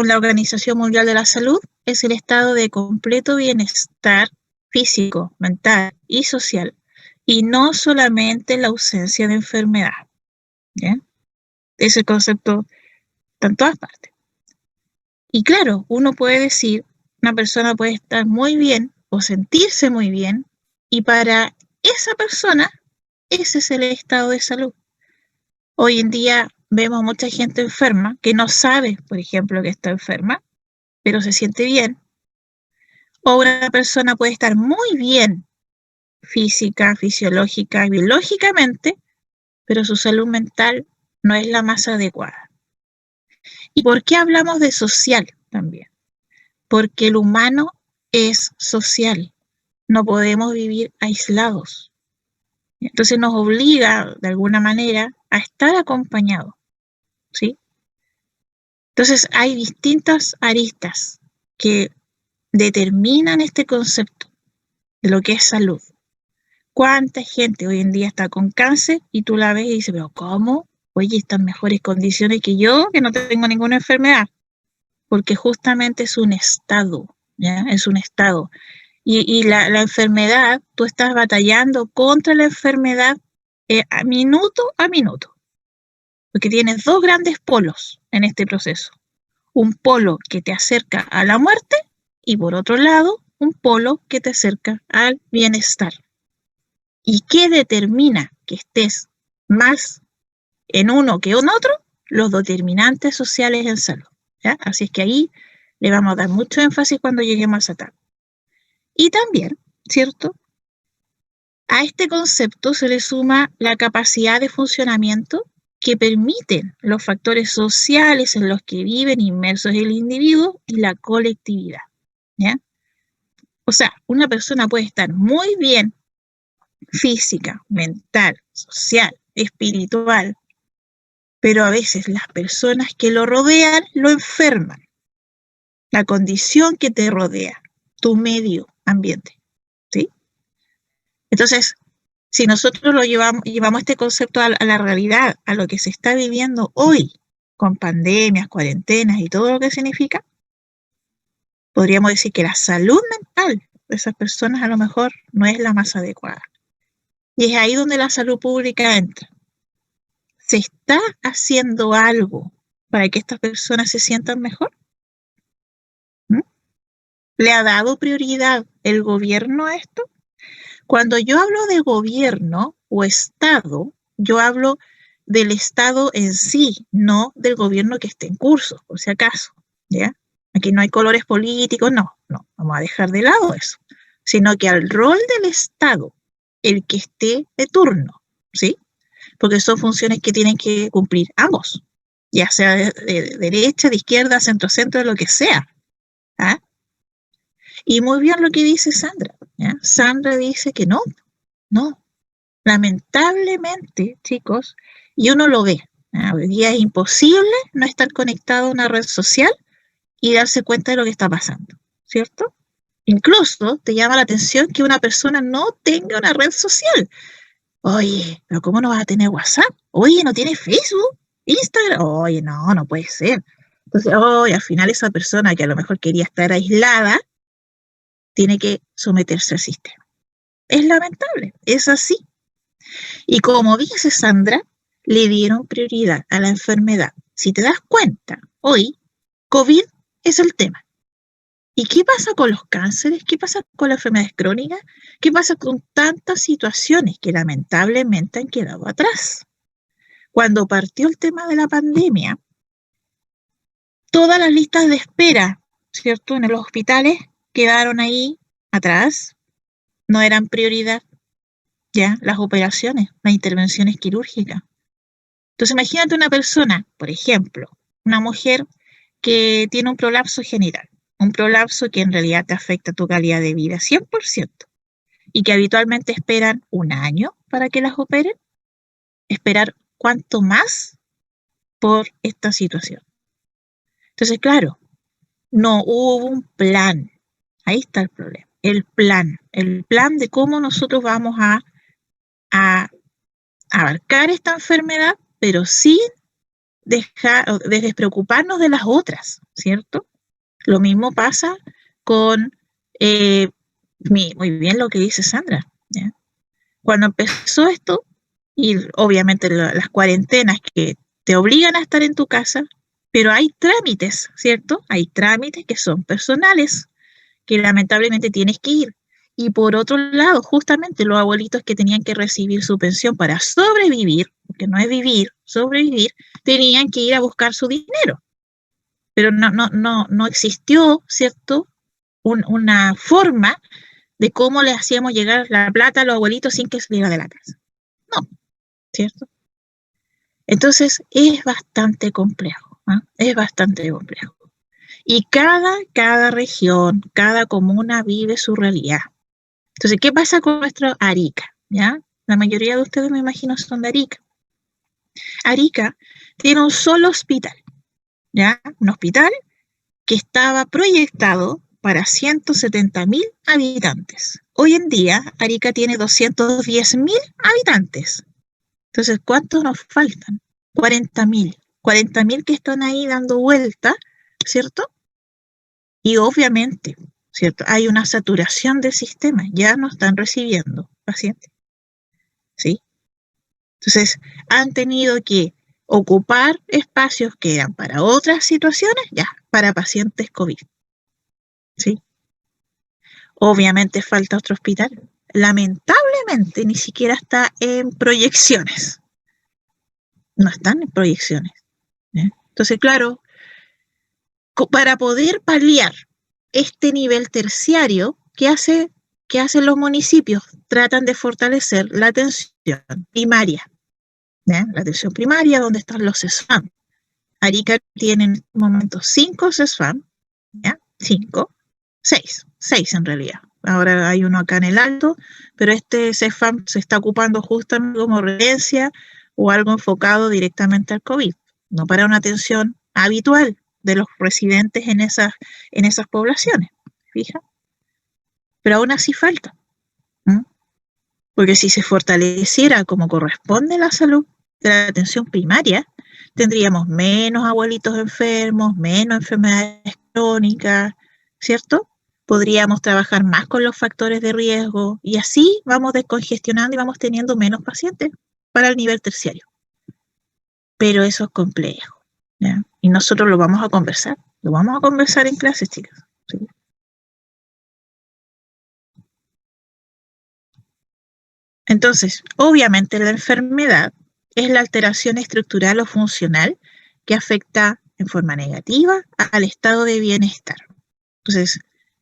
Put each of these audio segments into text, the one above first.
la Organización Mundial de la Salud es el estado de completo bienestar físico, mental y social, y no solamente la ausencia de enfermedad. ¿Ya? Ese concepto está en todas partes. Y claro, uno puede decir, una persona puede estar muy bien o sentirse muy bien, y para esa persona ese es el estado de salud. Hoy en día vemos mucha gente enferma que no sabe, por ejemplo, que está enferma, pero se siente bien. O una persona puede estar muy bien física, fisiológica, biológicamente, pero su salud mental no es la más adecuada. ¿Y por qué hablamos de social también? Porque el humano es social. No podemos vivir aislados. Entonces nos obliga, de alguna manera, a estar acompañados, ¿sí? Entonces hay distintas aristas que determinan este concepto de lo que es salud. ¿Cuánta gente hoy en día está con cáncer y tú la ves y dices, pero ¿cómo? Oye, están en mejores condiciones que yo, que no tengo ninguna enfermedad. Porque justamente es un estado, ¿ya? Es un estado. Y la enfermedad, tú estás batallando contra la enfermedad minuto a minuto. Porque tienes dos grandes polos en este proceso. Un polo que te acerca a la muerte y por otro lado, un polo que te acerca al bienestar. ¿Y qué determina que estés más en uno que en otro? Los determinantes sociales en salud, ¿ya? Así es que ahí le vamos a dar mucho énfasis cuando lleguemos a esa etapa. Y también, ¿cierto? A este concepto se le suma la capacidad de funcionamiento que permiten los factores sociales en los que viven inmersos el individuo y la colectividad, ¿ya? O sea, una persona puede estar muy bien física, mental, social, espiritual, pero a veces las personas que lo rodean lo enferman. La condición que te rodea, tu medio ambiente, ¿sí? Entonces, si nosotros lo llevamos este concepto a la realidad, a lo que se está viviendo hoy, con pandemias, cuarentenas y todo lo que significa, podríamos decir que la salud mental de esas personas a lo mejor no es la más adecuada. Y es ahí donde la salud pública entra. ¿Se está haciendo algo para que estas personas se sientan mejor? ¿Mm? ¿Le ha dado prioridad el gobierno a esto? Cuando yo hablo de gobierno o Estado, yo hablo del Estado en sí, no del gobierno que esté en curso, por si acaso, ¿ya? Aquí no hay colores políticos, no, vamos a dejar de lado eso, sino que al rol del Estado, el que esté de turno, ¿sí? Porque son funciones que tienen que cumplir ambos, ya sea de derecha, de izquierda, centro, lo que sea. ¿Ah? Y muy bien lo que dice Sandra, ¿ya? Sandra dice que no, lamentablemente, chicos, y uno lo ve, ¿ya? Hoy día es imposible no estar conectado a una red social y darse cuenta de lo que está pasando, ¿cierto? Incluso te llama la atención que una persona no tenga una red social. Oye, pero ¿cómo no vas a tener WhatsApp? Oye, ¿no tienes Facebook? Instagram. Oye, no puede ser. Entonces, oye, al final esa persona que a lo mejor quería estar aislada, tiene que someterse al sistema. Es lamentable, es así. Y como dice Sandra, le dieron prioridad a la enfermedad. Si te das cuenta, hoy COVID es el tema. ¿Y qué pasa con los cánceres? ¿Qué pasa con las enfermedades crónicas? ¿Qué pasa con tantas situaciones que lamentablemente han quedado atrás? Cuando partió el tema de la pandemia, todas las listas de espera, ¿cierto? En los hospitales quedaron ahí atrás, no eran prioridad, ya, las operaciones, las intervenciones quirúrgicas. Entonces imagínate una persona, por ejemplo, una mujer que tiene un prolapso genital, un prolapso que en realidad te afecta tu calidad de vida 100%, y que habitualmente esperan un año para que las operen, esperar cuánto más por esta situación. Entonces, claro, no hubo un plan. Ahí está el problema. El plan de cómo nosotros vamos a abarcar esta enfermedad, pero sin despreocuparnos de las otras, ¿cierto? Lo mismo pasa con, muy bien lo que dice Sandra, ¿ya? Cuando empezó esto, y obviamente las cuarentenas que te obligan a estar en tu casa, pero hay trámites, ¿cierto? Hay trámites que son personales, que lamentablemente tienes que ir. Y por otro lado, justamente los abuelitos que tenían que recibir su pensión para sobrevivir, porque no es vivir, sobrevivir, tenían que ir a buscar su dinero. Pero no existió, ¿cierto? Una forma de cómo le hacíamos llegar la plata a los abuelitos sin que saliera de la casa. No, ¿cierto? Entonces es bastante complejo, ¿eh? Es bastante complejo. Y cada región, cada comuna vive su realidad. Entonces, ¿qué pasa con nuestro Arica? ¿Ya? La mayoría de ustedes, me imagino, son de Arica. Arica tiene un solo hospital, ¿ya? Un hospital que estaba proyectado para 170.000 habitantes. Hoy en día, Arica tiene 210.000 habitantes. Entonces, ¿cuántos nos faltan? 40.000. 40.000 que están ahí dando vuelta, ¿cierto? Y obviamente, ¿cierto? Hay una saturación del sistema, ya no están recibiendo pacientes, ¿sí? Entonces, han tenido que ocupar espacios que eran para otras situaciones, ya, para pacientes COVID, ¿sí? Obviamente falta otro hospital. Lamentablemente, ni siquiera está en proyecciones. No están en proyecciones, ¿eh? Entonces, claro, para poder paliar este nivel terciario, ¿qué hacen los municipios? Tratan de fortalecer la atención primaria, ¿ya? La atención primaria, donde están los CESFAM. Arica tiene en este momento 5 CESFAM, ¿ya? 5, 6 en realidad. Ahora hay uno acá en el Alto, pero este CESFAM se está ocupando justamente como referencia o algo enfocado directamente al COVID, no para una atención habitual de los residentes en esas poblaciones, ¿fija? Pero aún así falta, ¿eh? Porque si se fortaleciera como corresponde la salud de la atención primaria, tendríamos menos abuelitos enfermos, menos enfermedades crónicas, ¿cierto? Podríamos trabajar más con los factores de riesgo y así vamos descongestionando y vamos teniendo menos pacientes para el nivel terciario. Pero eso es complejo, ¿ya? Y nosotros lo vamos a conversar en clases, chicas, ¿sí? Entonces, obviamente la enfermedad es la alteración estructural o funcional que afecta en forma negativa al estado de bienestar. Entonces,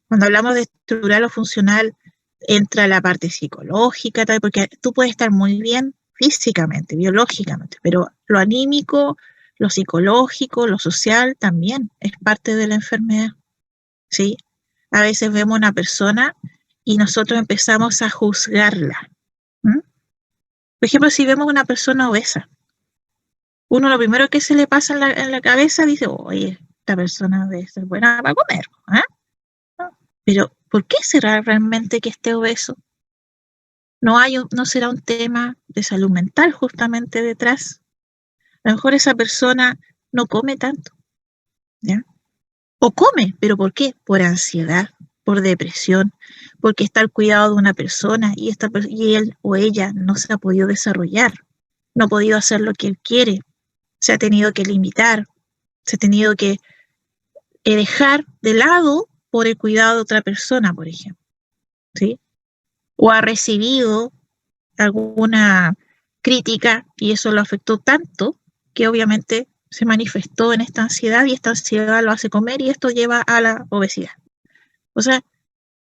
cuando hablamos de estructural o funcional, entra la parte psicológica, tal, porque tú puedes estar muy bien físicamente, biológicamente, pero lo anímico, lo psicológico, lo social también es parte de la enfermedad, ¿sí? A veces vemos una persona y nosotros empezamos a juzgarla. ¿Mm? Por ejemplo, si vemos una persona obesa, uno lo primero que se le pasa en la cabeza dice, oye, esta persona debe ser buena para comer, ¿eh? Pero, ¿por qué será realmente que esté obeso? ¿No será un tema de salud mental justamente detrás? A lo mejor esa persona no come tanto, ¿ya? O come, ¿pero por qué? Por ansiedad, por depresión, porque está al cuidado de una persona y él o ella no se ha podido desarrollar, no ha podido hacer lo que él quiere, se ha tenido que limitar, se ha tenido que dejar de lado por el cuidado de otra persona, por ejemplo, ¿sí? O ha recibido alguna crítica y eso lo afectó tanto que obviamente se manifestó en esta ansiedad y esta ansiedad lo hace comer y esto lleva a la obesidad. O sea,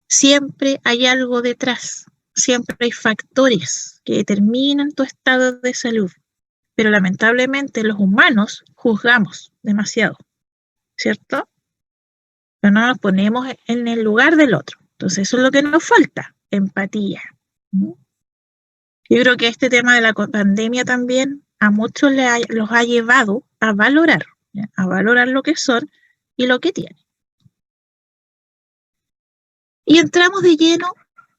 siempre hay algo detrás, siempre hay factores que determinan tu estado de salud, pero lamentablemente los humanos juzgamos demasiado, ¿cierto? Pero no nos ponemos en el lugar del otro. Entonces eso es lo que nos falta, empatía. Yo creo que este tema de la pandemia también a muchos los ha llevado a valorar, ¿ya? A valorar lo que son y lo que tienen. Y entramos de lleno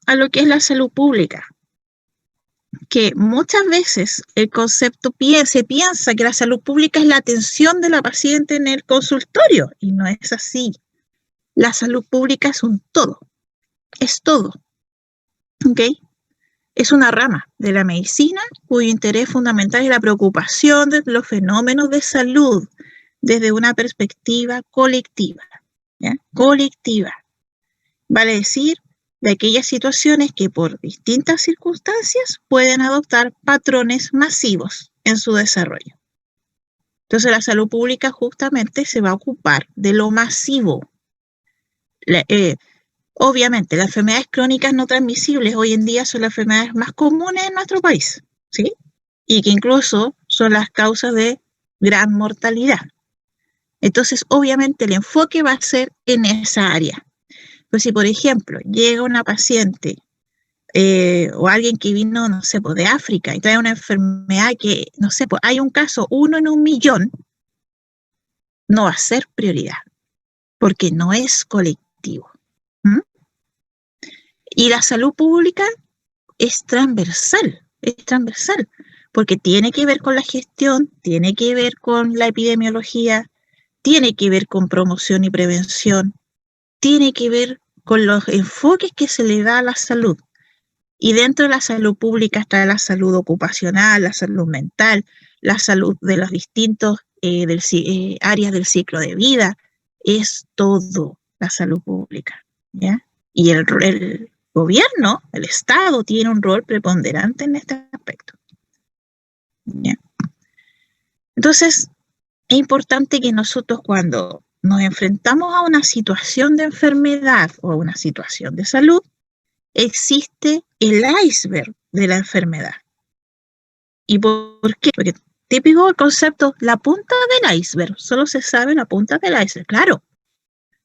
a lo que es la salud pública. que muchas veces el concepto se piensa que la salud pública es la atención de la paciente en el consultorio, y no es así. La salud pública es un todo, es todo, ¿ok? Es una rama de la medicina cuyo interés fundamental es la preocupación de los fenómenos de salud desde una perspectiva colectiva, ¿ya? Colectiva. Vale decir, de aquellas situaciones que por distintas circunstancias pueden adoptar patrones masivos en su desarrollo. Entonces la salud pública justamente se va a ocupar de lo masivo. Obviamente, las enfermedades crónicas no transmisibles hoy en día son las enfermedades más comunes en nuestro país, ¿sí? Y que incluso son las causas de gran mortalidad. Entonces, obviamente, el enfoque va a ser en esa área. Pues si, por ejemplo, llega una paciente o alguien que vino, no sé, pues, de África y trae una enfermedad que, no sé, pues hay un caso 1 en 1.000.000, no va a ser prioridad, porque no es colectivo. ¿Mm? Y la salud pública es transversal, porque tiene que ver con la gestión, tiene que ver con la epidemiología, tiene que ver con promoción y prevención, tiene que ver con los enfoques que se le da a la salud. Y dentro de la salud pública está la salud ocupacional, la salud mental, la salud de los distintos áreas del ciclo de vida. Es todo la salud pública, ¿ya? Y el gobierno, el Estado, tiene un rol preponderante en este aspecto, ¿ya? Entonces, es importante que nosotros cuando nos enfrentamos a una situación de enfermedad o a una situación de salud, existe el iceberg de la enfermedad. ¿Y por qué? Porque típico el concepto, la punta del iceberg, solo se sabe la punta del iceberg, claro,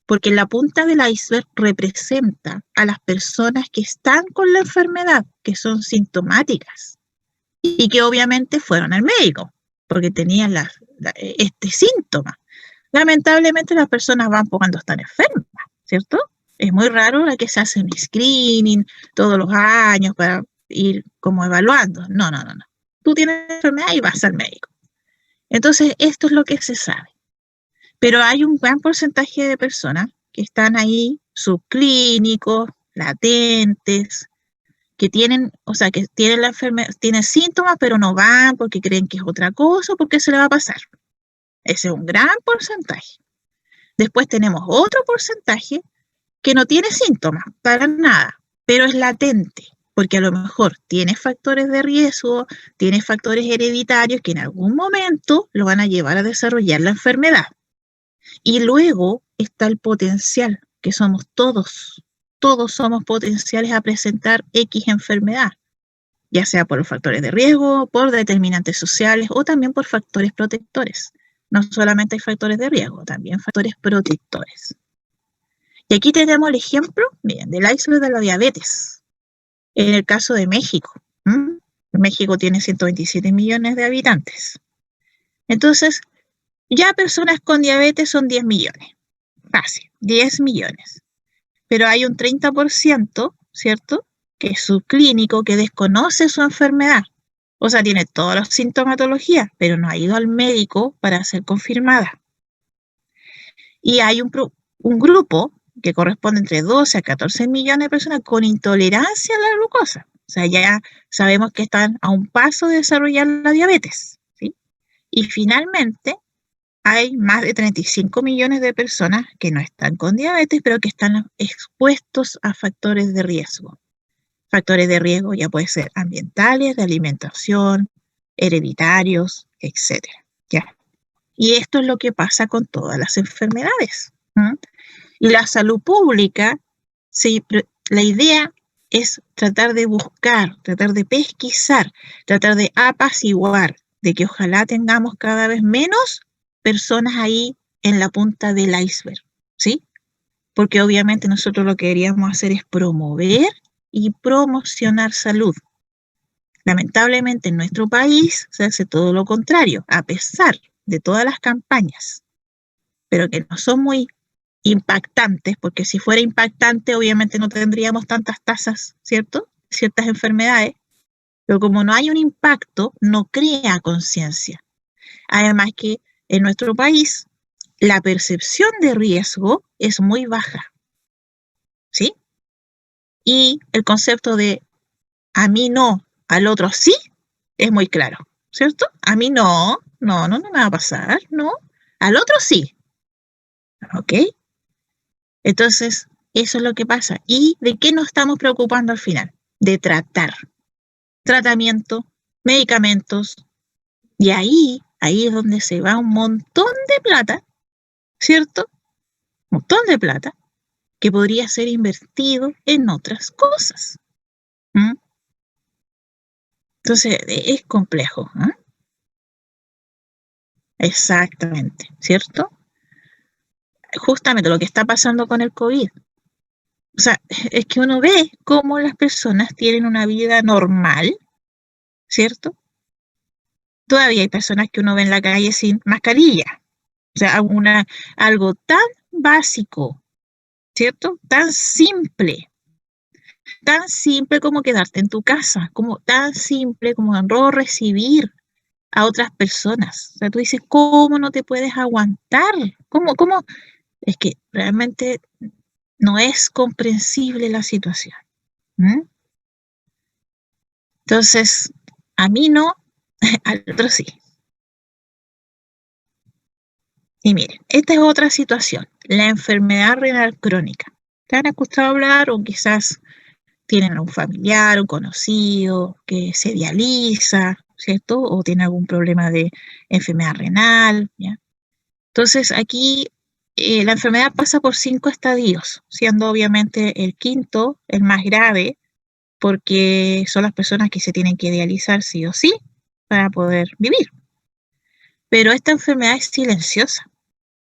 porque la punta del iceberg representa a las personas que están con la enfermedad, que son sintomáticas, y que obviamente fueron al médico, porque tenían este síntoma. Lamentablemente las personas van cuando están enfermas, ¿cierto? Es muy raro la que se hace un screening todos los años para ir como evaluando. No. Tú tienes enfermedad y vas al médico. Entonces, esto es lo que se sabe. Pero hay un gran porcentaje de personas que están ahí subclínicos, latentes, que tienen, o sea, que tienen la enfermedad, tienen síntomas, pero no van porque creen que es otra cosa, porque se le va a pasar. Ese es un gran porcentaje. Después tenemos otro porcentaje que no tiene síntomas para nada, pero es latente, porque a lo mejor tiene factores de riesgo, tiene factores hereditarios que en algún momento lo van a llevar a desarrollar la enfermedad. Y luego está el potencial, que somos todos somos potenciales a presentar X enfermedad, ya sea por los factores de riesgo, por determinantes sociales o también por factores protectores. No solamente hay factores de riesgo, también factores protectores. Y aquí tenemos el ejemplo, miren, del iceberg de la diabetes. En el caso de México. México tiene 127 millones de habitantes. Entonces, ya personas con diabetes son 10 millones. Fácil, 10 millones. Pero hay un 30%, ¿cierto?, que es subclínico, que desconoce su enfermedad. O sea, tiene todas las sintomatologías, pero no ha ido al médico para ser confirmada. Y hay un grupo que corresponde entre 12 a 14 millones de personas con intolerancia a la glucosa. O sea, ya sabemos que están a un paso de desarrollar la diabetes, ¿sí? Y finalmente, hay más de 35 millones de personas que no están con diabetes, pero que están expuestos a factores de riesgo. Factores de riesgo ya pueden ser ambientales, de alimentación, hereditarios, etc. ¿Ya? Y esto es lo que pasa con todas las enfermedades. Y la salud pública, sí, la idea es tratar de buscar, tratar de pesquisar, tratar de apaciguar, de que ojalá tengamos cada vez menos personas ahí en la punta del iceberg, ¿sí? Porque obviamente nosotros lo que queríamos hacer es promover y promocionar salud. Lamentablemente en nuestro país se hace todo lo contrario, a pesar de todas las campañas, pero que no son muy impactantes, porque si fuera impactante obviamente no tendríamos tantas tasas, ¿cierto?, ciertas enfermedades, Pero como no hay un impacto, no crea conciencia. Además que en nuestro país la percepción de riesgo es muy baja, ¿sí? Y el concepto de a mí no, al otro sí, es muy claro, ¿cierto? A mí no, no me va a pasar, no. Al otro sí, ¿ok? Entonces, eso es lo que pasa. ¿Y de qué nos estamos preocupando al final? De tratar. Tratamiento, medicamentos, y ahí es donde se va un montón de plata, ¿cierto? Un montón de plata que podría ser invertido en otras cosas. ¿Mm? Entonces, es complejo. ¿Eh? Exactamente, ¿cierto? Justamente lo que está pasando con el COVID. O sea, es que uno ve cómo las personas tienen una vida normal, ¿cierto? Todavía hay personas que uno ve en la calle sin mascarilla. O sea, algo tan básico, ¿cierto? Tan simple como quedarte en tu casa, como tan simple como no recibir a otras personas. O sea, tú dices, ¿cómo no te puedes aguantar? ¿Cómo? Es que realmente no es comprensible la situación. ¿Mm? Entonces, a mí no, al otro sí. Y miren, esta es otra situación, la enfermedad renal crónica. ¿Te han escuchado hablar o quizás tienen a un familiar, un conocido que se dializa, ¿cierto? O tiene algún problema de enfermedad renal, ¿ya? Entonces, aquí la enfermedad pasa por 5 estadios, siendo obviamente el quinto el más grave, porque son las personas que se tienen que dializar sí o sí para poder vivir. Pero esta enfermedad es silenciosa,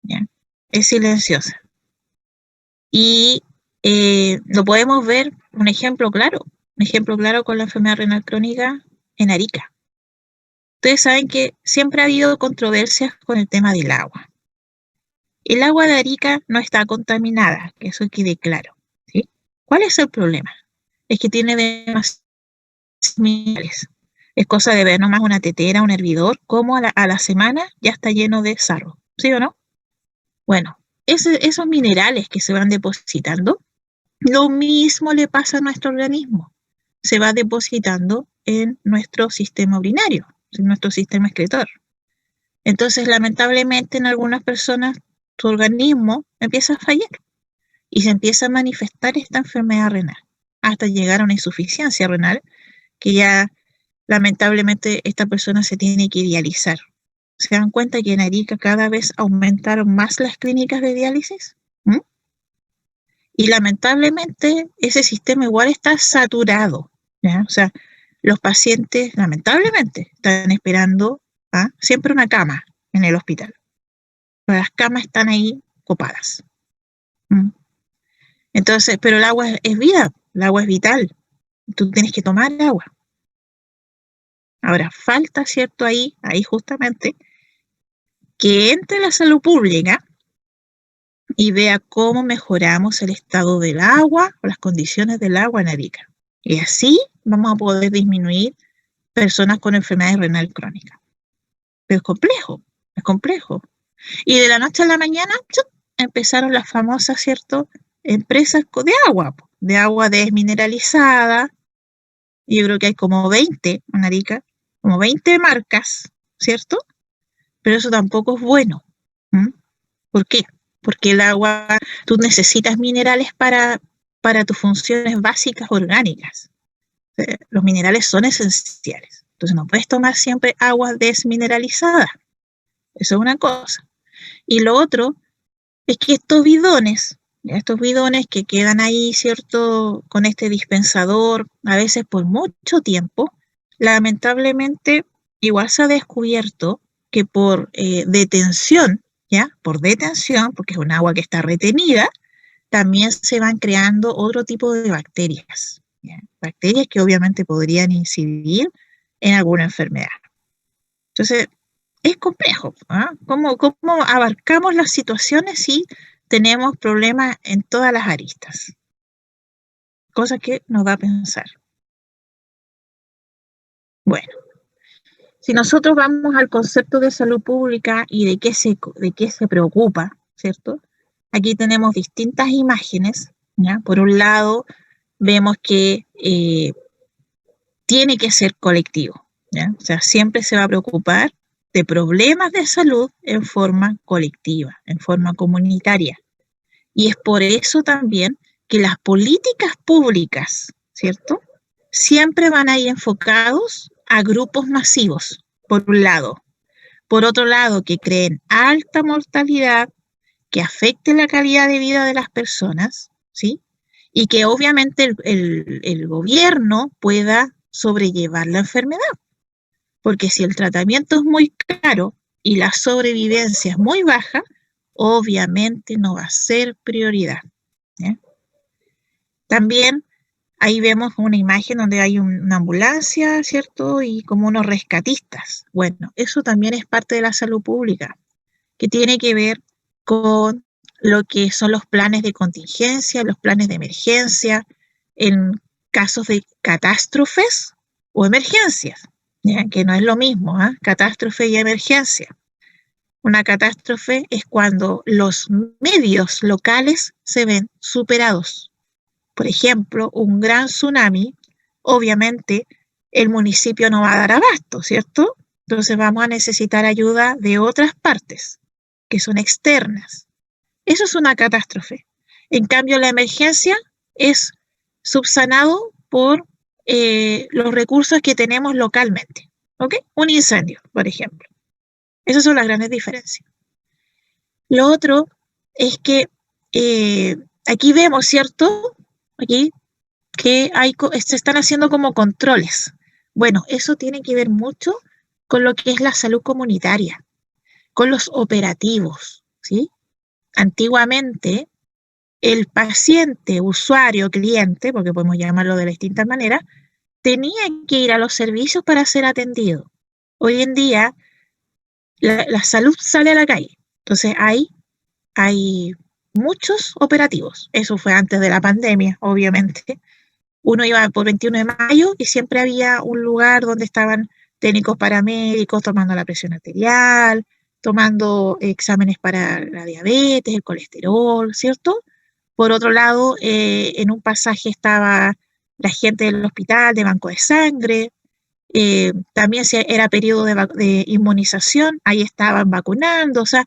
¿ya? Es silenciosa. Y lo podemos ver, un ejemplo claro con la enfermedad renal crónica en Arica. Ustedes saben que siempre ha habido controversias con el tema del agua. El agua de Arica no está contaminada, que eso quede claro, ¿sí? ¿Cuál es el problema? Es que tiene demasiados minerales. Es cosa de ver nomás una tetera, un hervidor, como a la semana ya está lleno de sarro, ¿sí o no? Bueno, esos minerales que se van depositando, lo mismo le pasa a nuestro organismo. Se va depositando en nuestro sistema urinario, en nuestro sistema excretor. Entonces, lamentablemente, en algunas personas, tu organismo empieza a fallar y se empieza a manifestar esta enfermedad renal hasta llegar a una insuficiencia renal que ya, lamentablemente, esta persona se tiene que dializar. ¿Se dan cuenta que en Arica cada vez aumentaron más las clínicas de diálisis? ¿Mm? Y lamentablemente ese sistema igual está saturado, ¿ya? O sea, los pacientes lamentablemente están esperando siempre una cama en el hospital. Pero las camas están ahí copadas. ¿Mm? Entonces, pero el agua es vida, el agua es vital. Tú tienes que tomar agua. Ahora, falta, ¿cierto? Ahí justamente, que entre la salud pública y vea cómo mejoramos el estado del agua o las condiciones del agua en Arica. Y así vamos a poder disminuir personas con enfermedades renal crónicas. Pero es complejo, es complejo. Y de la noche a la mañana empezaron las famosas, ¿cierto?, empresas de agua desmineralizada. Yo creo que hay como 20 en Arica, como 20 marcas, ¿cierto? Pero eso tampoco es bueno. ¿Mm? ¿Por qué? Porque el agua, tú necesitas minerales para tus funciones básicas orgánicas. Los minerales son esenciales. Entonces no puedes tomar siempre agua desmineralizada. Eso es una cosa. Y lo otro es que estos bidones que quedan ahí, ¿cierto?, con este dispensador, a veces por mucho tiempo, lamentablemente igual se ha descubierto que por detención, ¿ya? Por detención, porque es un agua que está retenida, también se van creando otro tipo de bacterias, ¿ya? Bacterias que obviamente podrían incidir en alguna enfermedad. Entonces, es complejo, ¿ah? ¿Cómo abarcamos las situaciones si tenemos problemas en todas las aristas? Cosa que nos da a pensar. Bueno, si nosotros vamos al concepto de salud pública y de qué se preocupa, ¿cierto? Aquí tenemos distintas imágenes, ¿ya? Por un lado, vemos que tiene que ser colectivo, ¿ya? O sea, siempre se va a preocupar de problemas de salud en forma colectiva, en forma comunitaria. Y es por eso también que las políticas públicas, ¿cierto? Siempre van a ir enfocados a grupos masivos, por un lado. Por otro lado, que creen alta mortalidad, que afecte la calidad de vida de las personas, ¿sí? Y que obviamente el gobierno pueda sobrellevar la enfermedad. Porque si el tratamiento es muy caro y la sobrevivencia es muy baja, obviamente no va a ser prioridad. ¿Ya? También ahí vemos una imagen donde hay una ambulancia, ¿cierto? Y como unos rescatistas. Bueno, eso también es parte de la salud pública, que tiene que ver con lo que son los planes de contingencia, los planes de emergencia, en casos de catástrofes o emergencias, ¿ya? Que no es lo mismo, ¿eh? Catástrofe y emergencia. Una catástrofe es cuando los medios locales se ven superados. Por ejemplo, un gran tsunami, obviamente el municipio no va a dar abasto, ¿cierto? Entonces vamos a necesitar ayuda de otras partes, que son externas. Eso es una catástrofe. En cambio, la emergencia es subsanado por los recursos que tenemos localmente. ¿Ok? Un incendio, por ejemplo. Esas son las grandes diferencias. Lo otro es que aquí vemos, ¿cierto? Aquí que se están haciendo como controles. Bueno, eso tiene que ver mucho con lo que es la salud comunitaria, con los operativos, ¿sí? Antiguamente, el paciente, usuario, cliente, porque podemos llamarlo de distintas maneras, tenía que ir a los servicios para ser atendido. Hoy en día, la salud sale a la calle. Entonces, hay muchos operativos. Eso fue antes de la pandemia, obviamente. Uno iba por 21 de mayo y siempre había un lugar donde estaban técnicos paramédicos tomando la presión arterial, tomando exámenes para la diabetes, el colesterol, ¿cierto? Por otro lado, en un pasaje estaba la gente del hospital de banco de sangre, también si era periodo de inmunización, ahí estaban vacunando, o sea,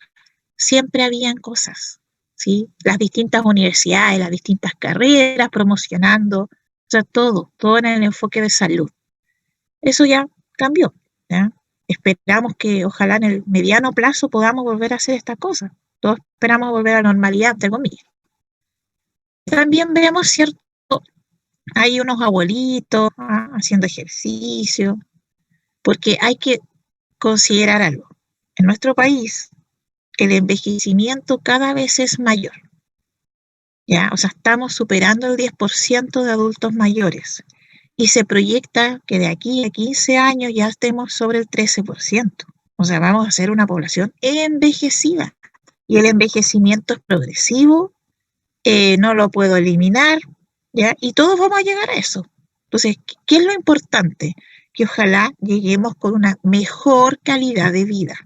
siempre habían cosas, ¿sí? Las distintas universidades, las distintas carreras promocionando, o sea, todo en el enfoque de salud. Eso ya cambió, ¿ya? Esperamos que ojalá en el mediano plazo podamos volver a hacer estas cosas. Todos esperamos volver a la normalidad, entre comillas. También vemos, ¿cierto? Hay unos abuelitos haciendo ejercicio, porque hay que considerar algo. En nuestro país, el envejecimiento cada vez es mayor. ¿Ya? O sea, estamos superando el 10% de adultos mayores y se proyecta que de aquí a 15 años ya estemos sobre el 13%. O sea, vamos a ser una población envejecida y el envejecimiento es progresivo, no lo puedo eliminar, ¿ya? Y todos vamos a llegar a eso. Entonces, ¿qué es lo importante? Que ojalá lleguemos con una mejor calidad de vida,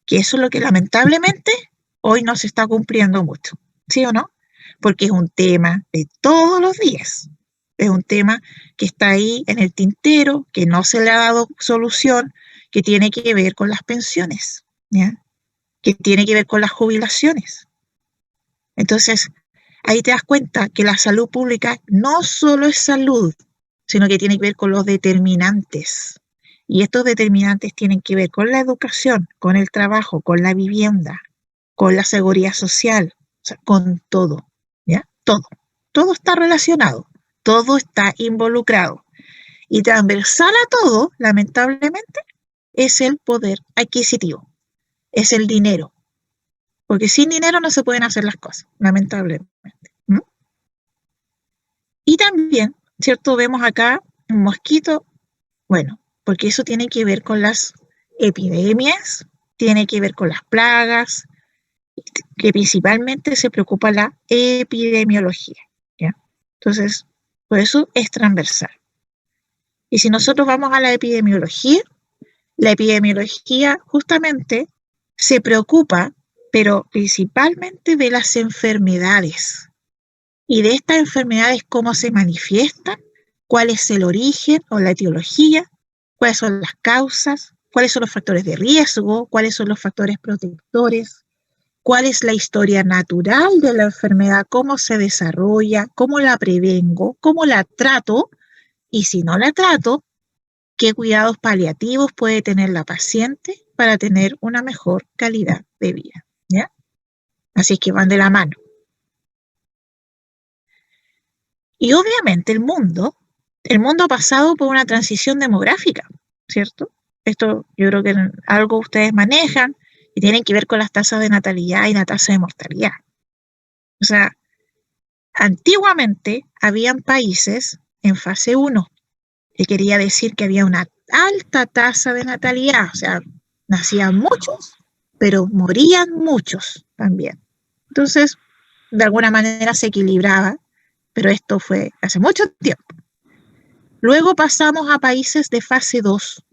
que eso es lo que lamentablemente hoy no se está cumpliendo mucho, ¿sí o no? Porque es un tema de todos los días, es un tema que está ahí en el tintero, que no se le ha dado solución, que tiene que ver con las pensiones, ¿ya? Que tiene que ver con las jubilaciones. Entonces, ahí te das cuenta que la salud pública no solo es salud, sino que tiene que ver con los determinantes. Y estos determinantes tienen que ver con la educación, con el trabajo, con la vivienda, con la seguridad social, o sea, con todo, ¿ya? Todo. Todo está relacionado, todo está involucrado. Y transversal a todo, lamentablemente, es el poder adquisitivo, es el dinero. Porque sin dinero no se pueden hacer las cosas, lamentablemente. ¿Mm? Y también, ¿cierto? Vemos acá un mosquito, bueno, porque eso tiene que ver con las epidemias, tiene que ver con las plagas, que principalmente se preocupa la epidemiología, ¿ya? Entonces, por eso es transversal. Y si nosotros vamos a la epidemiología justamente se preocupa, pero principalmente de las enfermedades. Y de estas enfermedades, cómo se manifiestan, cuál es el origen o la etiología, cuáles son las causas, cuáles son los factores de riesgo, cuáles son los factores protectores, cuál es la historia natural de la enfermedad, cómo se desarrolla, cómo la prevengo, cómo la trato, y si no la trato, qué cuidados paliativos puede tener la paciente para tener una mejor calidad de vida, ¿ya? Así es que van de la mano. Y obviamente el mundo ha pasado por una transición demográfica, ¿cierto? Esto yo creo que algo ustedes manejan y tienen que ver con las tasas de natalidad y la tasa de mortalidad. O sea, antiguamente habían países en fase 1, que quería decir que había una alta tasa de natalidad, o sea, nacían muchos, pero morían muchos también. Entonces, de alguna manera se equilibraba, pero esto fue hace mucho tiempo. Luego pasamos a países de fase 2.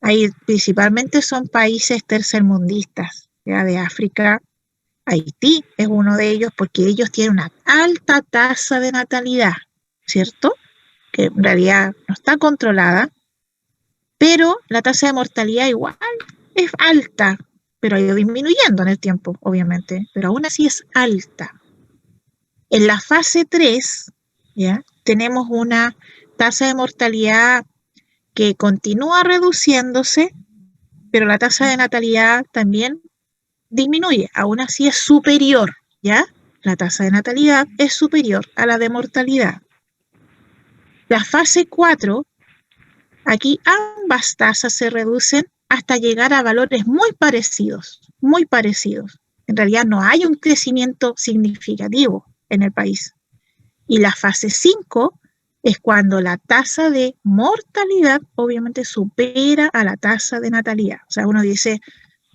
Ahí principalmente son países tercermundistas, ya de África. Haití es uno de ellos porque ellos tienen una alta tasa de natalidad, ¿cierto? Que en realidad no está controlada, pero la tasa de mortalidad igual es alta, pero ha ido disminuyendo en el tiempo, obviamente, pero aún así es alta. En la fase 3, ¿ya? Tenemos una tasa de mortalidad que continúa reduciéndose, pero la tasa de natalidad también disminuye, aún así es superior, ¿ya? La tasa de natalidad es superior a la de mortalidad. La fase 4, aquí ambas tasas se reducen hasta llegar a valores muy parecidos, muy parecidos. En realidad no hay un crecimiento significativo en el país. Y la fase 5 es cuando la tasa de mortalidad obviamente supera a la tasa de natalidad. O sea, uno dice,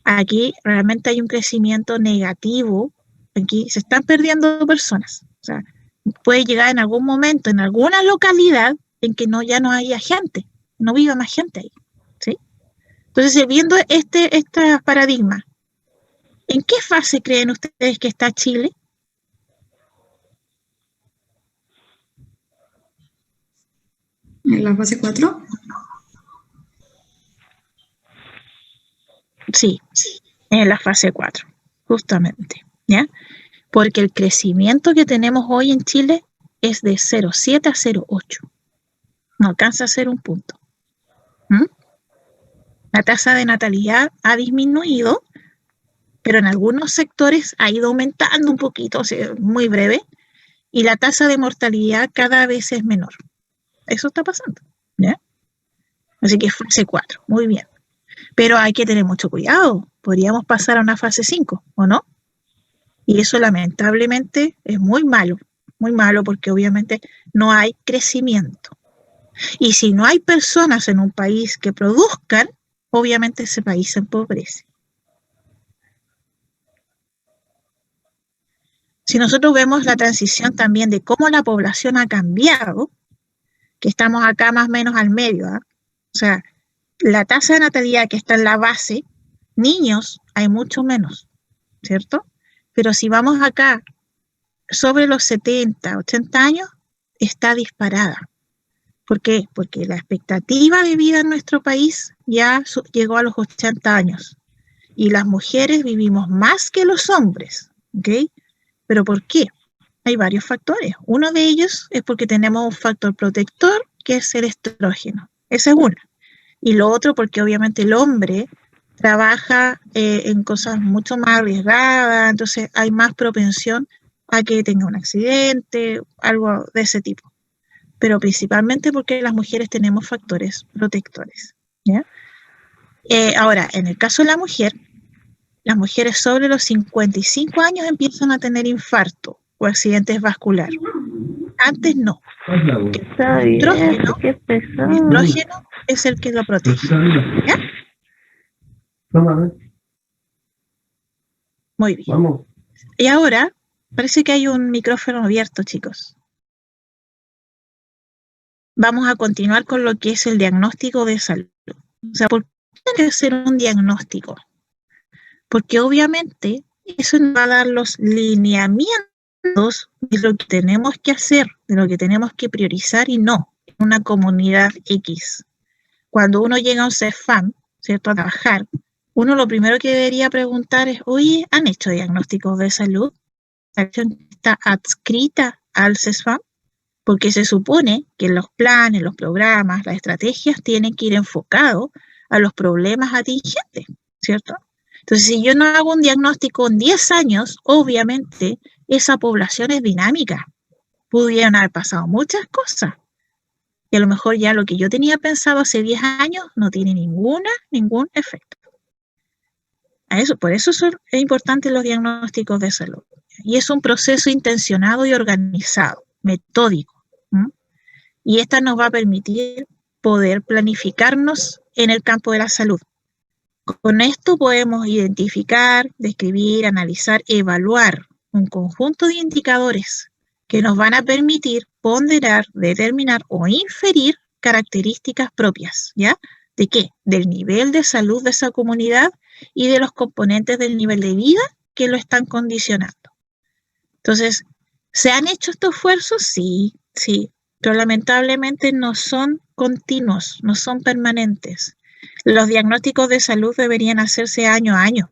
aquí realmente hay un crecimiento negativo, aquí se están perdiendo personas. O sea, puede llegar en algún momento, en alguna localidad, en que ya no haya gente, no viva más gente ahí, ¿sí? Entonces, viendo este paradigma, ¿en qué fase creen ustedes que está Chile? ¿En la fase 4? Sí, en la fase 4, justamente, ¿ya? Porque el crecimiento que tenemos hoy en Chile es de 0,7 a 0,8. No alcanza a ser un punto. ¿Mm? La tasa de natalidad ha disminuido, pero en algunos sectores ha ido aumentando un poquito, o sea, muy breve, y la tasa de mortalidad cada vez es menor. Eso está pasando, ¿ya? Así que fase 4, muy bien. Pero hay que tener mucho cuidado, podríamos pasar a una fase 5, ¿o no? Y eso lamentablemente es muy malo porque obviamente no hay crecimiento. Y si no hay personas en un país que produzcan, obviamente ese país se empobrece. Si nosotros vemos la transición también de cómo la población ha cambiado, que estamos acá más o menos al medio, ¿eh? O sea, la tasa de natalidad que está en la base, niños hay mucho menos, ¿cierto? Pero si vamos acá sobre los 70, 80 años, está disparada. ¿Por qué? Porque la expectativa de vida en nuestro país ya llegó a los 80 años y las mujeres vivimos más que los hombres, ¿ok? ¿Pero por qué? Hay varios factores. Uno de ellos es porque tenemos un factor protector que es el estrógeno. Esa es una. Y lo otro porque obviamente el hombre trabaja en cosas mucho más arriesgadas, entonces hay más propensión a que tenga un accidente, algo de ese tipo. Pero principalmente porque las mujeres tenemos factores protectores, ¿ya? Ahora, en el caso de la mujer, las mujeres sobre los 55 años empiezan a tener infarto o accidentes vasculares. Antes no. Está El bien, estrógeno, qué el pesado. estrógeno es el que lo protege. ¿Ya? Muy bien. Vamos. Y ahora parece que hay un micrófono abierto, chicos. vamos a continuar con lo que es el diagnóstico de salud. O sea, ¿por qué tiene que ser un diagnóstico? Porque obviamente eso nos va a dar los lineamientos de lo que tenemos que hacer, de lo que tenemos que priorizar y no en una comunidad X. Cuando uno llega a un CEFAM, ¿cierto?, a trabajar, uno lo primero que debería preguntar es, oye, ¿han hecho diagnósticos de salud? ¿La acción está adscrita al CEFAM? Porque se supone que los planes, los programas, las estrategias tienen que ir enfocados a los problemas atingentes, ¿cierto? Entonces, si yo no hago un diagnóstico en 10 años, obviamente esa población es dinámica. Pudieron haber pasado muchas cosas. Y a lo mejor ya lo que yo tenía pensado hace 10 años no tiene ningún efecto. Por eso son importantes los diagnósticos de salud. Y es un proceso intencionado y organizado, metódico. Y esta nos va a permitir poder planificarnos en el campo de la salud. Con esto podemos identificar, describir, analizar, evaluar un conjunto de indicadores que nos van a permitir ponderar, determinar o inferir características propias, ¿ya? ¿De qué? Del nivel de salud de esa comunidad y de los componentes del nivel de vida que lo están condicionando. Entonces, ¿se han hecho estos esfuerzos? Sí, pero lamentablemente no son continuos, no son permanentes. Los diagnósticos de salud deberían hacerse año a año,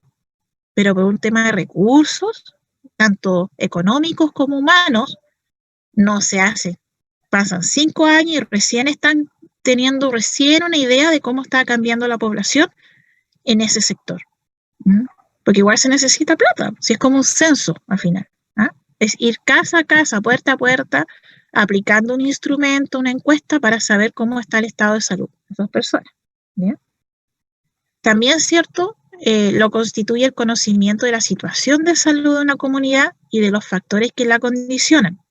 pero por un tema de recursos, tanto económicos como humanos, no se hace. Pasan 5 años y recién están teniendo una idea de cómo está cambiando la población en ese sector. Porque igual se necesita plata, si es como un censo al final. Es ir casa a casa, puerta a puerta, aplicando un instrumento, una encuesta para saber cómo está el estado de salud de esas personas. ¿Bien? También, ¿cierto?, lo constituye el conocimiento de la situación de salud de una comunidad y de los factores que la condicionan,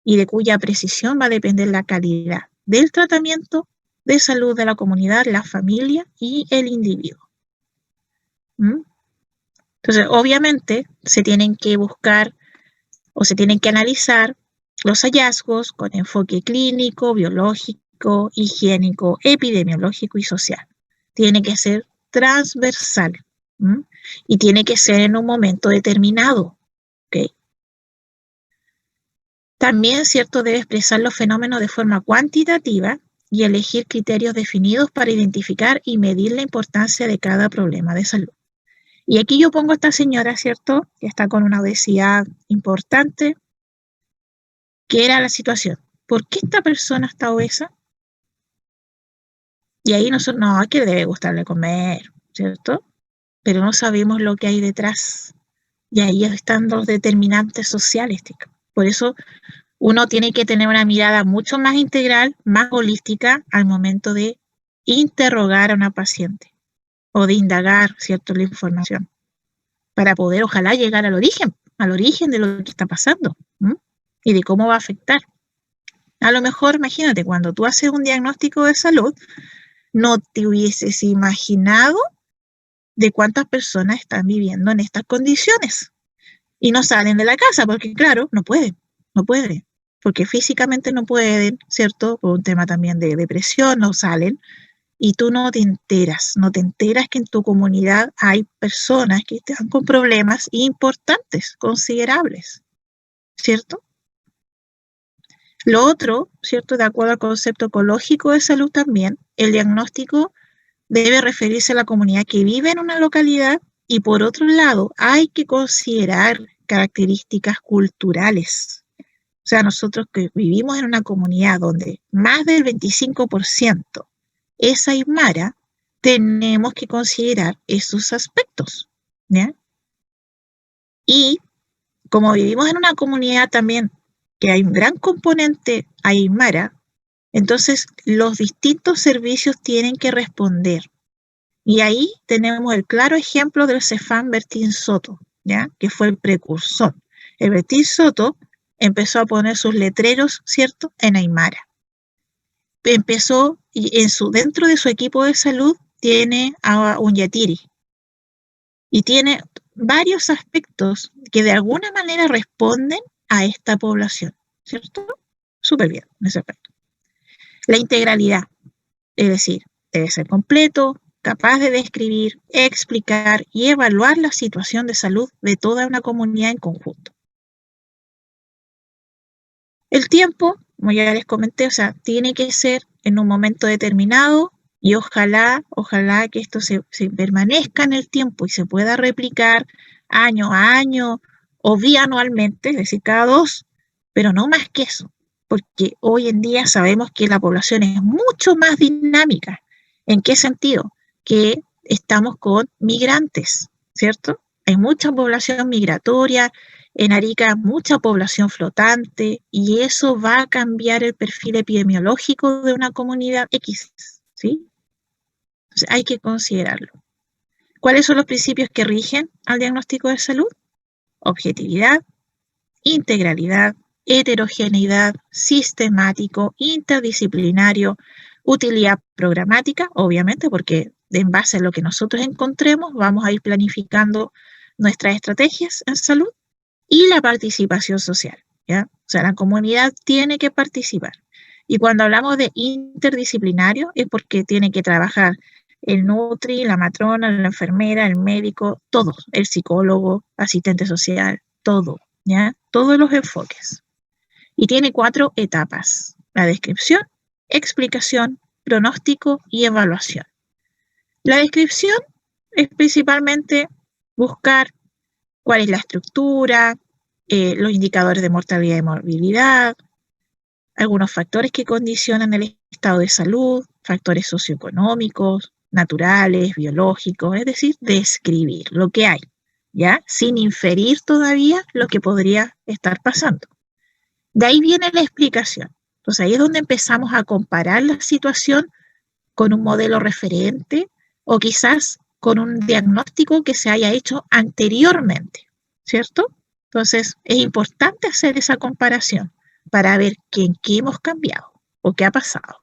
y de cuya precisión va a depender la calidad del tratamiento de salud de la comunidad, la familia y el individuo. Entonces, obviamente, se tienen que buscar o se tienen que analizar los hallazgos con enfoque clínico, biológico, higiénico, epidemiológico y social. Tiene que ser transversal y tiene que ser en un momento determinado. ¿Okay? También, ¿cierto?, debe expresar los fenómenos de forma cuantitativa y elegir criterios definidos para identificar y medir la importancia de cada problema de salud. Y aquí yo pongo a esta señora, ¿cierto?, que está con una obesidad importante, que era la situación. ¿Por qué esta persona está obesa? Y ahí nosotros, no, que debe gustarle comer, ¿cierto? Pero no sabemos lo que hay detrás. Y ahí están los determinantes sociales. Por eso uno tiene que tener una mirada mucho más integral, más holística al momento de interrogar a una paciente o de indagar, ¿cierto?, la información, para poder, ojalá, llegar al origen de lo que está pasando y de cómo va a afectar. A lo mejor, imagínate, cuando tú haces un diagnóstico de salud, no te hubieses imaginado de cuántas personas están viviendo en estas condiciones y no salen de la casa, porque claro, no pueden, porque físicamente no pueden, ¿cierto? Por un tema también de depresión, no salen, y tú no te enteras que en tu comunidad hay personas que están con problemas importantes, considerables, ¿cierto? Lo otro, ¿cierto?, de acuerdo al concepto ecológico de salud también, el diagnóstico debe referirse a la comunidad que vive en una localidad y, por otro lado, hay que considerar características culturales. O sea, nosotros que vivimos en una comunidad donde más del 25% es aymara, tenemos que considerar esos aspectos, ¿ya? Y como vivimos en una comunidad también que hay un gran componente aymara, entonces los distintos servicios tienen que responder. Y ahí tenemos el claro ejemplo del CEFAM Bertín Soto, ¿ya?, que fue el precursor. El Bertín Soto empezó a poner sus letreros, ¿cierto?, en aymara. Empezó, y dentro de su equipo de salud tiene a un yatiri. Y tiene varios aspectos que de alguna manera responden a esta población, ¿cierto? Súper bien en ese aspecto. La integralidad, es decir, debe ser completo, capaz de describir, explicar y evaluar la situación de salud de toda una comunidad en conjunto. El tiempo, como ya les comenté, o sea, tiene que ser en un momento determinado y ojalá que esto se permanezca en el tiempo y se pueda replicar año a año o bianualmente, es decir, cada 2, pero no más que eso, porque hoy en día sabemos que la población es mucho más dinámica. ¿En qué sentido? Que estamos con migrantes, ¿cierto? Hay mucha población migratoria, en Arica mucha población flotante, y eso va a cambiar el perfil epidemiológico de una comunidad X, ¿sí? Entonces hay que considerarlo. ¿Cuáles son los principios que rigen al diagnóstico de salud? Objetividad, integralidad, heterogeneidad, sistemático, interdisciplinario, utilidad programática, obviamente, porque en base a lo que nosotros encontremos vamos a ir planificando nuestras estrategias en salud, y la participación social, ¿ya? O sea, la comunidad tiene que participar. Y cuando hablamos de interdisciplinario es porque tiene que trabajar el nutri, la matrona, la enfermera, el médico, todos, el psicólogo, asistente social, todo, ¿ya? Todos los enfoques. Y tiene 4 etapas: la descripción, explicación, pronóstico y evaluación. La descripción es principalmente buscar cuál es la estructura, los indicadores de mortalidad y morbilidad, algunos factores que condicionan el estado de salud, factores socioeconómicos, naturales, biológicos, es decir, describir lo que hay, ¿ya? Sin inferir todavía lo que podría estar pasando. De ahí viene la explicación. Entonces ahí es donde empezamos a comparar la situación con un modelo referente o quizás con un diagnóstico que se haya hecho anteriormente, ¿cierto? Entonces es importante hacer esa comparación para ver en qué hemos cambiado o qué ha pasado.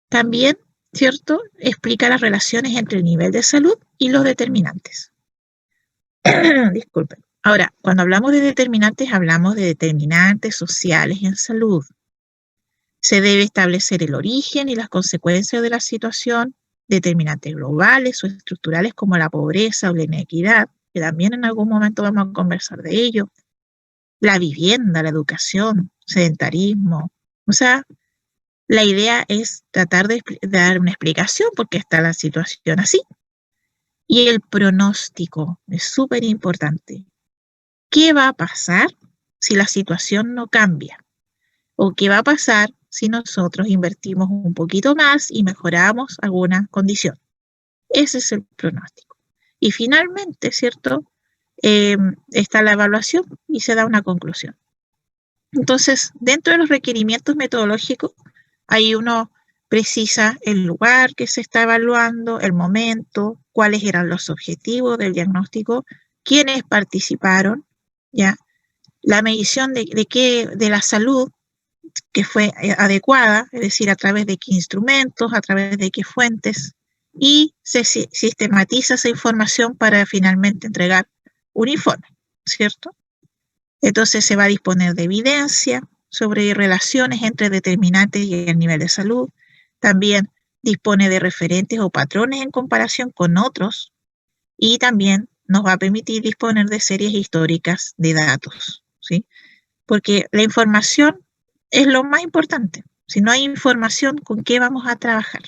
También, ¿cierto?, explica las relaciones entre el nivel de salud y los determinantes. Disculpen. Ahora, cuando hablamos de determinantes, hablamos de determinantes sociales en salud. Se debe establecer el origen y las consecuencias de la situación, determinantes globales o estructurales como la pobreza o la inequidad, que también en algún momento vamos a conversar de ello, la vivienda, la educación, sedentarismo. O sea, la idea es tratar de dar una explicación por qué está la situación así. Y el pronóstico es súper importante. ¿Qué va a pasar si la situación no cambia? ¿O qué va a pasar si nosotros invertimos un poquito más y mejoramos alguna condición? Ese es el pronóstico. Y finalmente, ¿cierto?, está la evaluación y se da una conclusión. Entonces, dentro de los requerimientos metodológicos, ahí uno precisa el lugar que se está evaluando, el momento, cuáles eran los objetivos del diagnóstico, quiénes participaron, ¿ya? La medición de la salud que fue adecuada, es decir, a través de qué instrumentos, a través de qué fuentes, y se sistematiza esa información para finalmente entregar un informe, ¿cierto? Entonces se va a disponer de evidencia sobre relaciones entre determinantes y el nivel de salud. También dispone de referentes o patrones en comparación con otros, y también nos va a permitir disponer de series históricas de datos, ¿sí? Porque la información es lo más importante. Si no hay información, ¿con qué vamos a trabajar?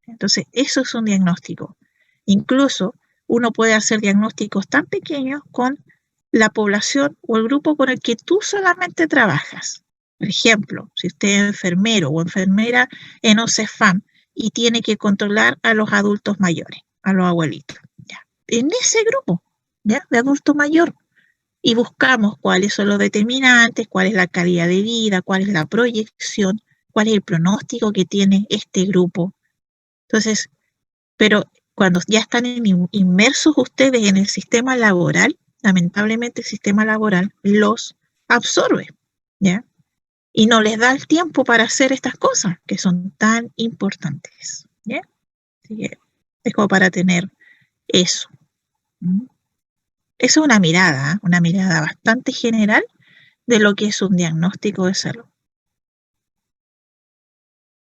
Entonces, eso es un diagnóstico. Incluso uno puede hacer diagnósticos tan pequeños con la población o el grupo con el que tú solamente trabajas. Por ejemplo, si usted es enfermero o enfermera en OCEFAM y tiene que controlar a los adultos mayores, a los abuelitos, ¿ya? En ese grupo, ¿ya?, de adulto mayor, y buscamos cuáles son los determinantes, cuál es la calidad de vida, cuál es la proyección, cuál es el pronóstico que tiene este grupo. Entonces, pero cuando ya están inmersos ustedes en el sistema laboral, lamentablemente el sistema laboral los absorbe, ¿ya? Y no les da el tiempo para hacer estas cosas que son tan importantes, ¿ya? Así que es como para tener eso. Eso es una mirada bastante general de lo que es un diagnóstico de salud.